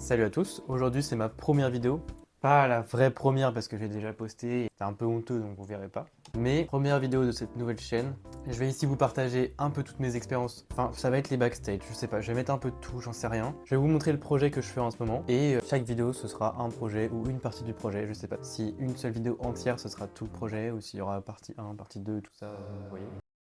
Salut à tous, aujourd'hui c'est ma première vidéo. Pas la vraie première parce que j'ai déjà posté, c'est un peu honteux donc vous verrez pas. Mais première vidéo de cette nouvelle chaîne. Je vais ici vous partager un peu toutes mes expériences. Enfin, ça va être les backstage, je sais pas, je vais mettre un peu de tout, j'en sais rien. Je vais vous montrer le projet que je fais en ce moment. Et chaque vidéo ce sera un projet ou une partie du projet, je sais pas. Si une seule vidéo entière ce sera tout le projet ou s'il y aura partie 1, partie 2, tout ça, vous voyez.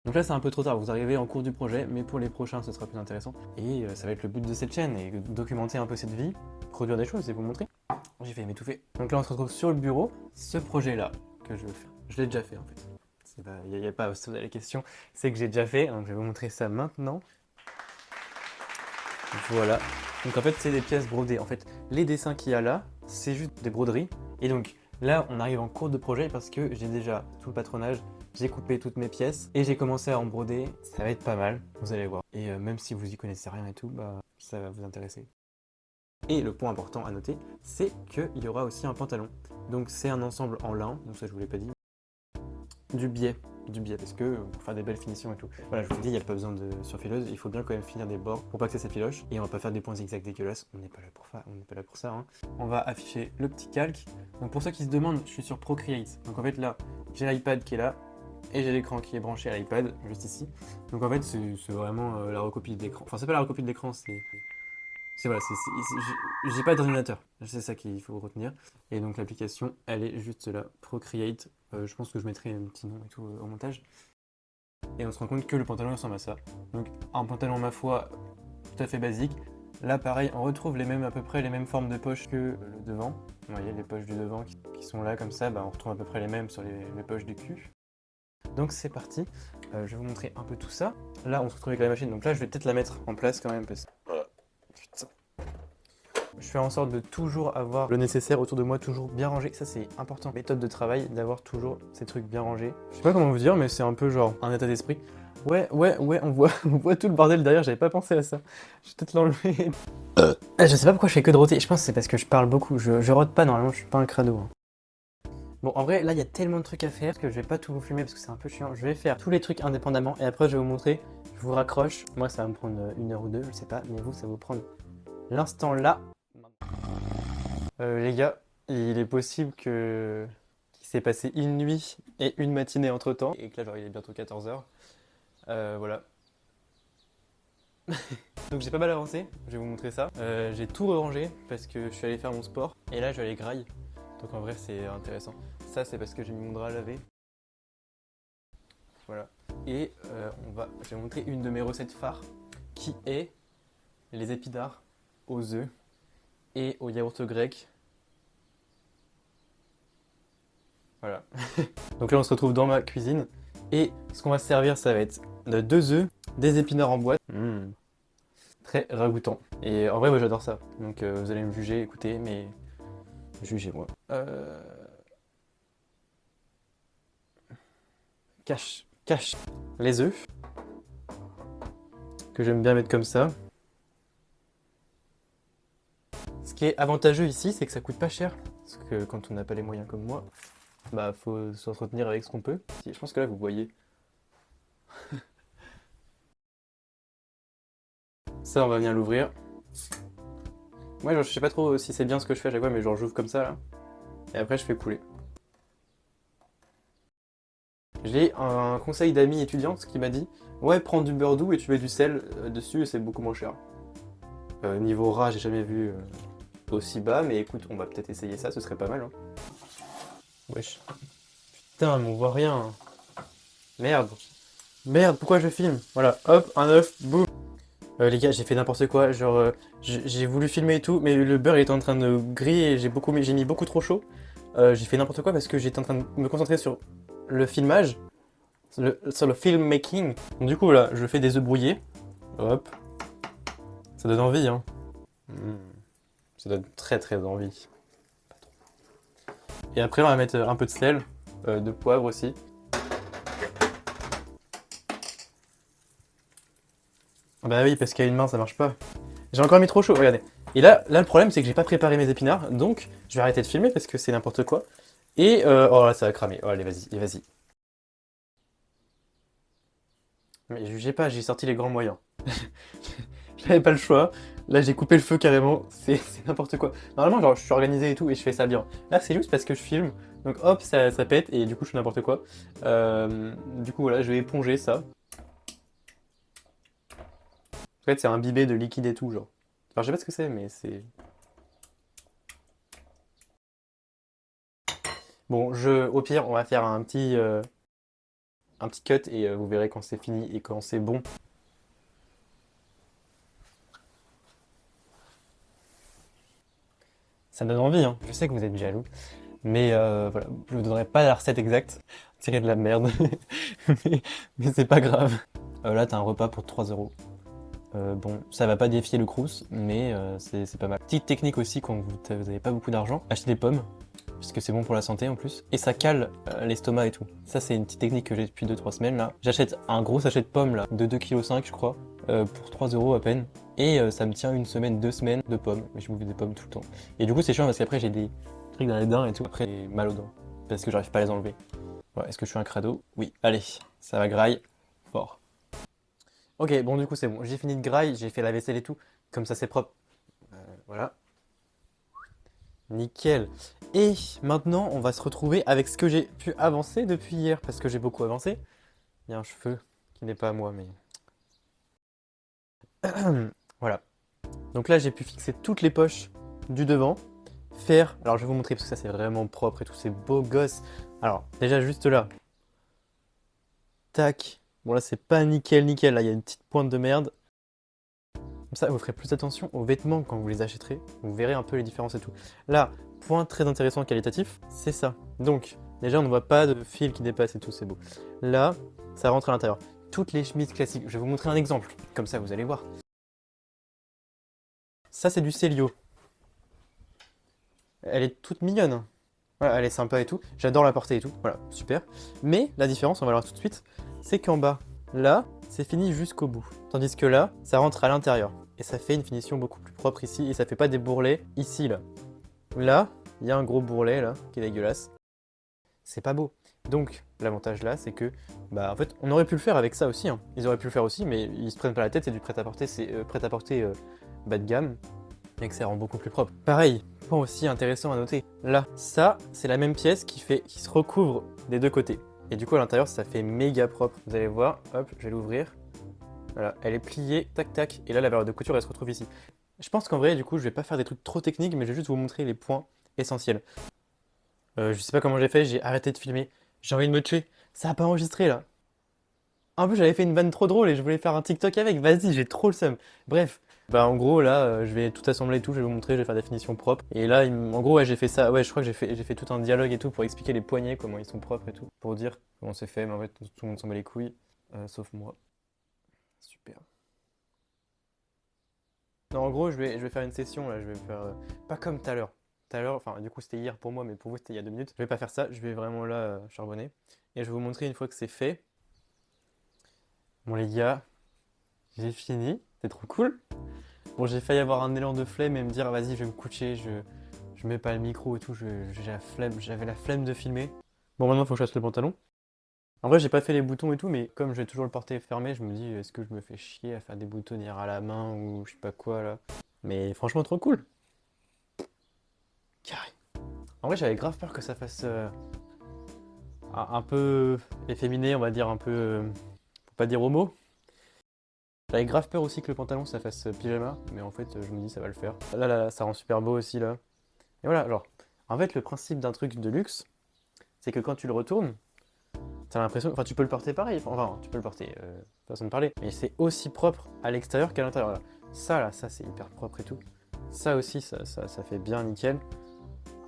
Donc là c'est un peu trop tard, vous arrivez en cours du projet, mais pour les prochains ce sera plus intéressant. Et ça va être le but de cette chaîne, et documenter un peu cette vie, produire des choses et vous montrer. J'ai failli m'étouffer. Donc là on se retrouve sur le bureau, ce projet là que je veux faire. Je l'ai déjà fait en fait. Il n'y a pas à se poser la question, c'est que j'ai déjà fait, donc je vais vous montrer ça maintenant. Voilà. Donc en fait c'est des pièces brodées. En fait les dessins qu'il y a là, c'est juste des broderies. Et donc là on arrive en cours de projet parce que j'ai déjà tout le patronage. J'ai coupé toutes mes pièces et j'ai commencé à en broder. Ça va être pas mal, vous allez voir. Et même si vous y connaissez rien et tout, bah ça va vous intéresser. Et le point important à noter, c'est qu'il y aura aussi un pantalon. Donc c'est un ensemble en lin, donc ça je vous l'ai pas dit. Du biais parce que pour faire des belles finitions et tout. Voilà, je vous ai dit, il n'y a pas besoin de surfileuse, il faut bien quand même finir des bords pour pas que ça s'effiloche. Et on va pas faire des points zigzag dégueulasses, on n'est pas là pour ça, hein. On va afficher le petit calque. Donc pour ceux qui se demandent, je suis sur Procreate. Donc en fait là, j'ai l'iPad qui est là, et j'ai l'écran qui est branché à l'iPad, juste ici. Donc en fait c'est vraiment la recopie de l'écran. Enfin c'est pas la recopie de l'écran, voilà, j'ai pas d'ordinateur, c'est ça qu'il faut retenir. Et donc l'application, elle est juste là, Procreate. Je pense que je mettrai un petit nom et tout au montage. Et on se rend compte que le pantalon ressemble à ça. Donc un pantalon, ma foi, tout à fait basique. Là pareil, on retrouve à peu près les mêmes formes de poches que le devant. Vous voyez les poches du devant qui sont là comme ça, bah, on retrouve à peu près les mêmes sur les poches du cul. Donc c'est parti, je vais vous montrer un peu tout ça. Là on se retrouve avec la machine, donc là je vais peut-être la mettre en place quand même parce que... Voilà. Putain. Je fais en sorte de toujours avoir le nécessaire autour de moi, toujours bien rangé. Ça c'est important. Méthode de travail, d'avoir toujours ces trucs bien rangés. Je sais pas comment vous dire, mais c'est un peu genre un état d'esprit. Ouais, on voit, on voit tout le bordel derrière, j'avais pas pensé à ça. Je vais peut-être l'enlever. Je sais pas pourquoi je fais que de roter, je pense que c'est parce que je parle beaucoup. Je rote pas normalement, je suis pas un crado. Hein. Bon, en vrai, là, il y a tellement de trucs à faire que je vais pas tout vous filmer parce que c'est un peu chiant. Je vais faire tous les trucs indépendamment et après, je vais vous montrer. Je vous raccroche. Moi, ça va me prendre 1 heure ou 2, je sais pas. Mais vous, ça va vous prendre l'instant là. Les gars, il est possible qu'il s'est passé une nuit et une matinée entre temps. Et que là, genre, il est bientôt 14h. Voilà. Donc j'ai pas mal avancé, je vais vous montrer ça. J'ai tout rangé parce que je suis allé faire mon sport. Et là, je vais aller graille. Donc en vrai, c'est intéressant. Ça, c'est parce que j'ai mis mon drap à laver. Voilà. Et je vais vous montrer une de mes recettes phares qui est les épinards aux œufs et au yaourt grec. Voilà. Donc là, on se retrouve dans ma cuisine. Et ce qu'on va se servir, ça va être 2 œufs, des épinards en boîte. Très ragoûtant. Et en vrai, moi, j'adore ça. Donc vous allez me juger, écoutez, mais jugez-moi. Cache les œufs. Que j'aime bien mettre comme ça. Ce qui est avantageux ici, c'est que ça coûte pas cher. Parce que quand on n'a pas les moyens comme moi, bah faut s'entretenir avec ce qu'on peut. Je pense que là vous voyez. Ça on va venir l'ouvrir. Moi genre, je sais pas trop si c'est bien ce que je fais à chaque fois, mais genre j'ouvre comme ça là. Et après je fais couler. J'ai un conseil d'amis étudiante qui m'a dit ouais prends du beurre doux et tu mets du sel dessus et c'est beaucoup moins cher. Niveau ras j'ai jamais vu aussi bas, mais écoute on va peut-être essayer ça, ce serait pas mal hein. Wesh. Putain mais on voit rien. Merde. Merde, pourquoi je filme? Voilà, hop, un œuf, boum. Les gars, j'ai fait n'importe quoi, genre j'ai voulu filmer et tout, mais le beurre il était en train de griller et j'ai mis beaucoup trop chaud. J'ai fait n'importe quoi parce que j'étais en train de me concentrer sur le filmage, sur le filmmaking. Donc, du coup là, je fais des œufs brouillés. Hop. Ça donne envie, hein. Ça donne très très envie. Et après on va mettre un peu de sel, de poivre aussi. Bah oui, parce qu'à une main, ça marche pas. J'ai encore mis trop chaud, regardez. Et là le problème, c'est que j'ai pas préparé mes épinards, donc je vais arrêter de filmer parce que c'est n'importe quoi. Et oh là, ça va cramer. Oh, allez, vas-y, vas-y. Mais jugez pas, j'ai sorti les grands moyens. J'avais pas le choix. Là, j'ai coupé le feu carrément, c'est n'importe quoi. Normalement, genre, je suis organisé et tout, et je fais ça bien. Là, c'est juste parce que je filme, donc hop, ça pète, et du coup, je fais n'importe quoi. Du coup, voilà, je vais éponger ça. En fait, c'est imbibé de liquide et tout, genre. Enfin, je sais pas ce que c'est, mais c'est... Bon, au pire, on va faire un petit cut, et vous verrez quand c'est fini et quand c'est bon. Ça donne envie, hein. Je sais que vous êtes jaloux. Mais voilà, je vous donnerai pas la recette exacte. C'est de la merde. mais mais c'est pas grave. Là, t'as un repas pour 3 euros. Bon, ça va pas défier le crous, mais c'est pas mal. Petite technique aussi quand vous avez pas beaucoup d'argent, achetez des pommes, puisque c'est bon pour la santé en plus, et ça cale l'estomac et tout. Ça, c'est une petite technique que j'ai depuis 2-3 semaines là. J'achète un gros sachet de pommes là, de 2,5 kg je crois, pour 3 euros à peine, et ça me tient une semaine, 2 semaines de pommes. Mais je bouffe des pommes tout le temps. Et du coup, c'est chiant parce qu'après, j'ai des trucs dans les dents et tout, après, j'ai mal aux dents, parce que j'arrive pas à les enlever. Voilà, est-ce que je suis un crado? Oui, allez, ça va graille fort. Ok, bon du coup c'est bon, j'ai fini de graille, j'ai fait la vaisselle et tout, comme ça c'est propre. Voilà, nickel. Et maintenant on va se retrouver avec ce que j'ai pu avancer depuis hier, parce que j'ai beaucoup avancé. Il y a un cheveu qui n'est pas à moi, mais... Voilà. Donc là j'ai pu fixer toutes les poches du devant, faire... Alors je vais vous montrer parce que ça c'est vraiment propre et tout, c'est beau gosse. Alors déjà juste là, tac. Bon là c'est pas nickel nickel, là il y a une petite pointe de merde. Comme ça, vous ferez plus attention aux vêtements quand vous les achèterez. Vous verrez un peu les différences et tout. Là, point très intéressant qualitatif, c'est ça. Donc, déjà, on ne voit pas de fil qui dépasse et tout, c'est beau. Là, ça rentre à l'intérieur. Toutes les chemises classiques, je vais vous montrer un exemple. Comme ça, vous allez voir. Ça, c'est du Célio. Elle est toute mignonne, hein. Voilà, elle est sympa et tout. J'adore la porter et tout. Voilà, super. Mais la différence, on va voir tout de suite, c'est qu'en bas, là, c'est fini jusqu'au bout. Tandis que là, ça rentre à l'intérieur. Et ça fait une finition beaucoup plus propre ici. Et ça fait pas des bourrelets ici, là. Là, il y a un gros bourrelet, là, qui est dégueulasse. C'est pas beau. Donc, l'avantage là, c'est que, bah, en fait, on aurait pu le faire avec ça aussi, hein. Ils auraient pu le faire aussi, mais ils se prennent pas la tête, c'est du prêt-à-porter, c'est prêt-à-porter bas de gamme, et que ça rend beaucoup plus propre. Pareil, point aussi intéressant à noter. Là, ça, c'est la même pièce qui se recouvre des deux côtés. Et du coup, à l'intérieur, ça fait méga propre. Vous allez voir, hop, je vais l'ouvrir. Voilà, elle est pliée, tac tac, et là, la période de couture, elle se retrouve ici. Je pense qu'en vrai, du coup, je vais pas faire des trucs trop techniques, mais je vais juste vous montrer les points essentiels. Je sais pas comment j'ai fait, j'ai arrêté de filmer. J'ai envie de me tuer. Ça a pas enregistré là. En plus, j'avais fait une vanne trop drôle et je voulais faire un TikTok avec. Vas-y, j'ai trop le seum. Bref. Bah, en gros, là, je vais tout assembler et tout. Je vais vous montrer, je vais faire des finitions propres. Et là, en gros, ouais, j'ai fait ça. Ouais, je crois que j'ai fait tout un dialogue et tout pour expliquer les poignets, comment ils sont propres et tout. Pour dire comment c'est fait. Mais en fait, tout le monde s'en bat les couilles. Sauf moi. Super. Non, en gros, je vais faire une session là. Je vais faire. Pas comme tout à l'heure. Tout à l'heure, enfin, du coup, c'était hier pour moi, mais pour vous, c'était il y a 2 minutes. Je vais pas faire ça. Je vais vraiment là charbonner. Et je vais vous montrer une fois que c'est fait. Bon les gars, j'ai fini, c'est trop cool. Bon j'ai failli avoir un élan de flemme et me dire vas-y je vais me coucher, je mets pas le micro et tout, j'ai la flemme, j'avais la flemme de filmer. Bon maintenant faut que je fasse le pantalon. En vrai j'ai pas fait les boutons et tout mais comme je vais toujours le porter fermé, je me dis est-ce que je me fais chier à faire des boutonnières à la main ou je sais pas quoi là. Mais franchement trop cool. Carré. En vrai j'avais grave peur que ça fasse un peu efféminé, on va dire un peu, faut pas dire homo. J'avais grave peur aussi que le pantalon ça fasse pyjama, mais en fait je me dis ça va le faire. Là, ça rend super beau aussi là. Et voilà, alors, en fait le principe d'un truc de luxe, c'est que quand tu le retournes, t'as l'impression, enfin tu peux le porter pareil, enfin tu peux le porter, façon de parler, mais c'est aussi propre à l'extérieur qu'à l'intérieur. Là, ça c'est hyper propre et tout. Ça aussi, ça fait bien nickel.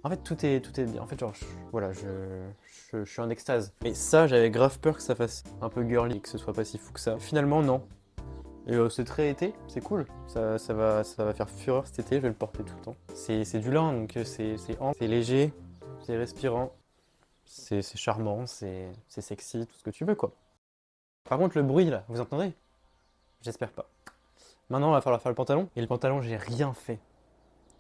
En fait tout est bien, en fait genre, voilà, je suis en extase. Et ça j'avais grave peur que ça fasse un peu girly, que ce soit pas si fou que ça. Finalement non. Et c'est très été, c'est cool. Ça va faire fureur cet été, je vais le porter tout le temps. C'est du lin, donc c'est léger, c'est respirant, c'est charmant, c'est sexy, tout ce que tu veux quoi. Par contre le bruit là, vous entendez? J'espère pas. Maintenant il va falloir faire le pantalon. Et le pantalon j'ai rien fait.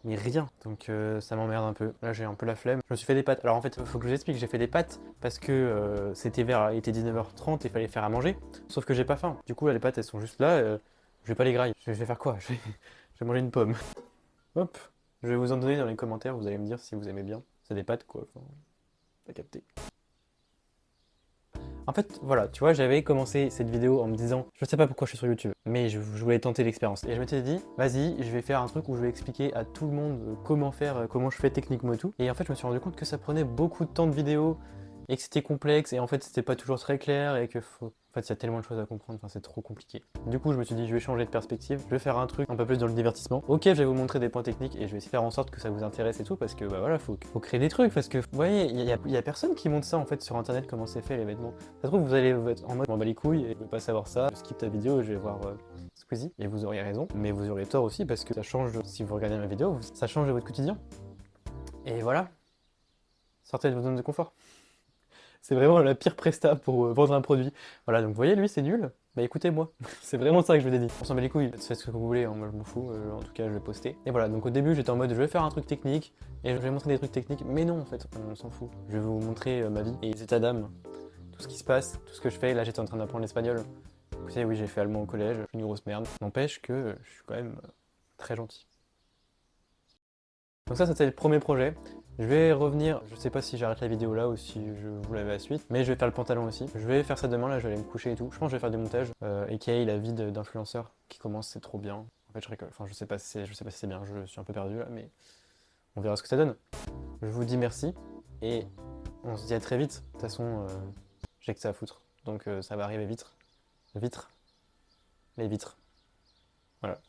Mais rien. Donc ça m'emmerde un peu. Là j'ai un peu la flemme. Je me suis fait des pâtes. Alors en fait, il faut que je vous explique, j'ai fait des pâtes parce que il était 19h30 et il fallait faire à manger. Sauf que j'ai pas faim. Du coup là les pâtes elles sont juste là. Je vais pas les grailler. Je vais faire quoi? Je vais manger une pomme. Hop, je vais vous en donner dans les commentaires, vous allez me dire si vous aimez bien. C'est des pâtes quoi, enfin, t'as capté. En fait, voilà, tu vois, j'avais commencé cette vidéo en me disant, je sais pas pourquoi je suis sur YouTube, mais je voulais tenter l'expérience. Et je m'étais dit, vas-y, je vais faire un truc où je vais expliquer à tout le monde comment faire, comment je fais techniquement et tout. Et en fait, je me suis rendu compte que ça prenait beaucoup de temps de vidéo et que c'était complexe et en fait, c'était pas toujours très clair et que en fait, il y a tellement de choses à comprendre, enfin, c'est trop compliqué. Du coup, je me suis dit, je vais changer de perspective, je vais faire un truc un peu plus dans le divertissement. Ok, je vais vous montrer des points techniques et je vais essayer de faire en sorte que ça vous intéresse et tout, parce que bah voilà, faut créer des trucs, parce que vous voyez, il y a personne qui montre ça en fait sur internet, comment c'est fait les vêtements. Ça se trouve, vous allez être en mode, je m'en bats les couilles et je veux pas savoir ça, je skip ta vidéo et je vais voir Squeezie. Et vous auriez raison, mais vous aurez tort aussi, parce que ça change, si vous regardez ma vidéo, ça change de votre quotidien. Et voilà, sortez de votre zone de confort. C'est vraiment la pire presta pour vendre un produit. Voilà, donc vous voyez, lui, c'est nul. Bah écoutez-moi, c'est vraiment ça que je vous ai dit. On s'en bat les couilles, faites ce que vous voulez, hein, moi je m'en fous, en tout cas je vais poster. Et voilà, donc au début j'étais en mode je vais faire un truc technique, et je vais montrer des trucs techniques, mais non en fait, on s'en fout. Je vais vous montrer ma vie et les états d'âme, tout ce qui se passe, tout ce que je fais. Là j'étais en train d'apprendre l'espagnol. Écoutez, oui, j'ai fait allemand au collège, je suis une grosse merde. N'empêche que je suis quand même très gentil. Donc ça, c'était le premier projet. Je vais revenir, je sais pas si j'arrête la vidéo là ou si je vous l'avais à la suite, mais je vais faire le pantalon aussi. Je vais faire ça demain, là je vais aller me coucher et tout. Je pense que je vais faire du montage, aka la vie d'influenceur qui commence, c'est trop bien. En fait, je rigole, enfin je sais pas si c'est bien, je suis un peu perdu là, mais on verra ce que ça donne. Je vous dis merci et on se dit à très vite. De toute façon, j'ai que ça à foutre, donc ça va arriver vite. Vitre, les vitres. Voilà.